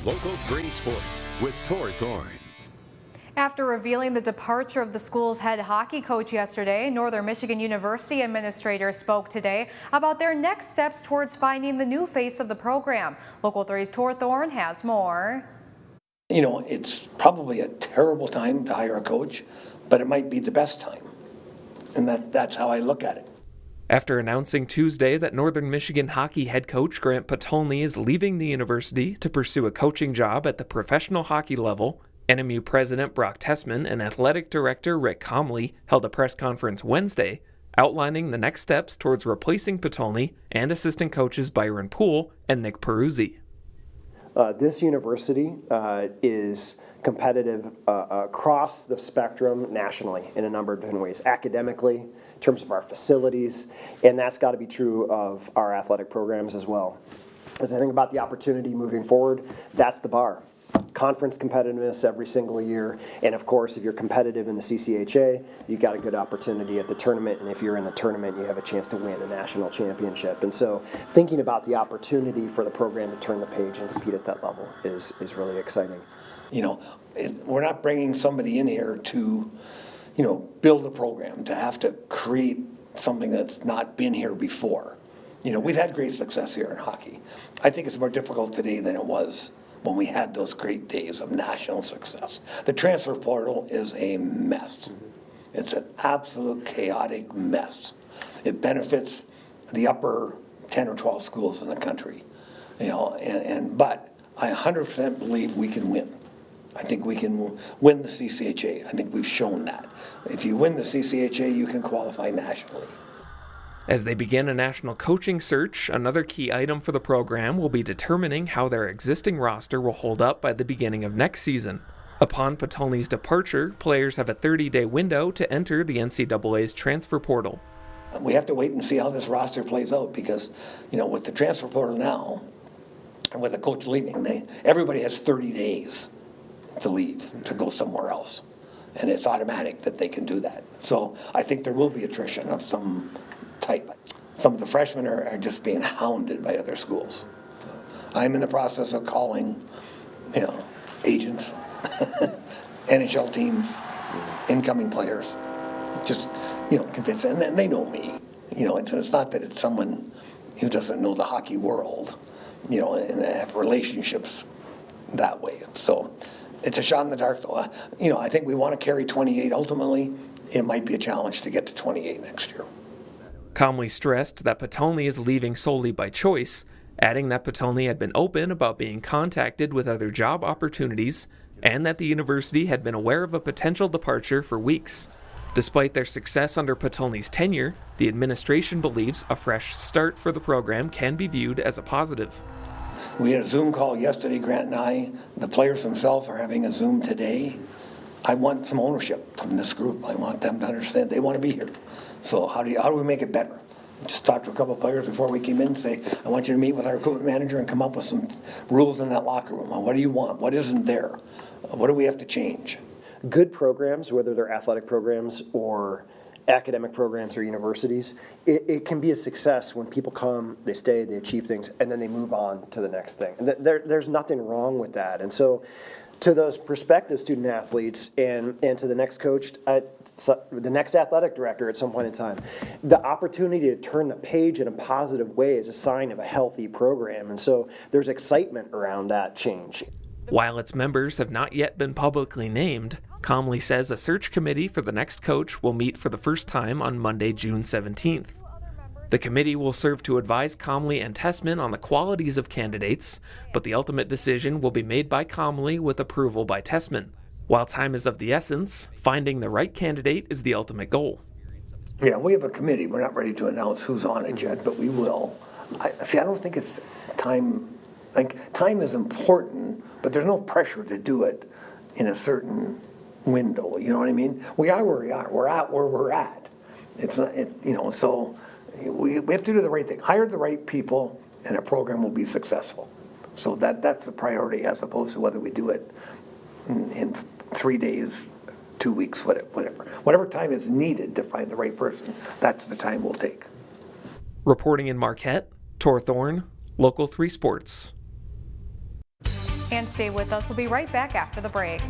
Local 3 Sports with Tor Thorne. After revealing the departure of the school's head hockey coach yesterday, Northern Michigan University administrators spoke today about their next steps towards finding the new face of the program. Local 3's Tor Thorne has more. You know, it's probably a terrible time to hire a coach, but it might be the best time. And that's how I look at it. After announcing Tuesday that Northern Michigan hockey head coach Grant Potolny is leaving the university to pursue a coaching job at the professional hockey level, NMU President Brock Tessman and Athletic Director Rick Comley held a press conference Wednesday outlining the next steps towards replacing Potolny and assistant coaches Byron Poole and Nick Peruzzi. This university is competitive across the spectrum nationally in a number of different ways, academically, in terms of our facilities, and that's got to be true of our athletic programs as well. As I think about the opportunity moving forward, that's the bar. Conference competitiveness every single year, and of course, if you're competitive in the CCHA, you've got a good opportunity at the tournament, and if you're in the tournament, you have a chance to win a national championship. And so thinking about the opportunity for the program to turn the page and compete at that level is really exciting. You know, we're not bringing somebody in here to, you know, build a program, to have to create something that's not been here before. You know, we've had great success here in hockey. I think it's more difficult today than it was when we had those great days of national success. The transfer portal is a mess. It's an absolute chaotic mess. It benefits the upper 10 or 12 schools in the country, you know, but I 100% believe we can win. I think we can win the CCHA. I think we've shown that. If you win the CCHA, you can qualify nationally. As they begin a national coaching search, another key item for the program will be determining how their existing roster will hold up by the beginning of next season. Upon Potolny's departure, players have a 30-day window to enter the NCAA's transfer portal. We have to wait and see how this roster plays out because, you know, with the transfer portal now, and with the coach leaving, everybody has 30 days to leave, to go somewhere else. And it's automatic that they can do that. So I think there will be attrition of some type. Some of the freshmen are just being hounded by other schools. I'm in the process of calling, you know, agents, NHL teams, incoming players, just, you know, convince them. And they know me. You know, it's not that it's someone who doesn't know the hockey world, you know, and have relationships that way. So it's a shot in the dark, though. You know, I think we want to carry 28 ultimately. It might be a challenge to get to 28 next year. Comley stressed that Potolny is leaving solely by choice, adding that Potolny had been open about being contacted with other job opportunities and that the university had been aware of a potential departure for weeks. Despite their success under Potolny's tenure, the administration believes a fresh start for the program can be viewed as a positive. We had a Zoom call yesterday, Grant and I. The players themselves are having a Zoom today. I want some ownership from this group. I want them to understand they want to be here. So how do we make it better? Just talked to a couple of players before we came in and say, I want you to meet with our recruitment manager and come up with some rules in that locker room. What do you want? What isn't there? What do we have to change? Good programs, whether they're athletic programs or academic programs or universities, it can be a success when people come, they stay, they achieve things, and then they move on to the next thing. And there's nothing wrong with that. And so to those prospective student athletes and to the next coach, the next athletic director at some point in time, the opportunity to turn the page in a positive way is a sign of a healthy program. And so there's excitement around that change. While its members have not yet been publicly named, Comley says a search committee for the next coach will meet for the first time on Monday, June 17th. The committee will serve to advise Comley and Tessman on the qualities of candidates, but the ultimate decision will be made by Comley with approval by Tessman. While time is of the essence, finding the right candidate is the ultimate goal. Yeah, we have a committee. We're not ready to announce who's on it yet, but we will. I don't think it's time. Like, time is important, but there's no pressure to do it in a certain window. You know what I mean? We are where we are. We're at where we're at. It's not, you know, so we have to do the right thing. Hire the right people, and a program will be successful. So that's the priority, as opposed to whether we do it in 3 days, 2 weeks, whatever time is needed to find the right person. That's the time we'll take. Reporting in Marquette, Tor Thorne, Local 3 Sports. And stay with us. We'll be right back after the break.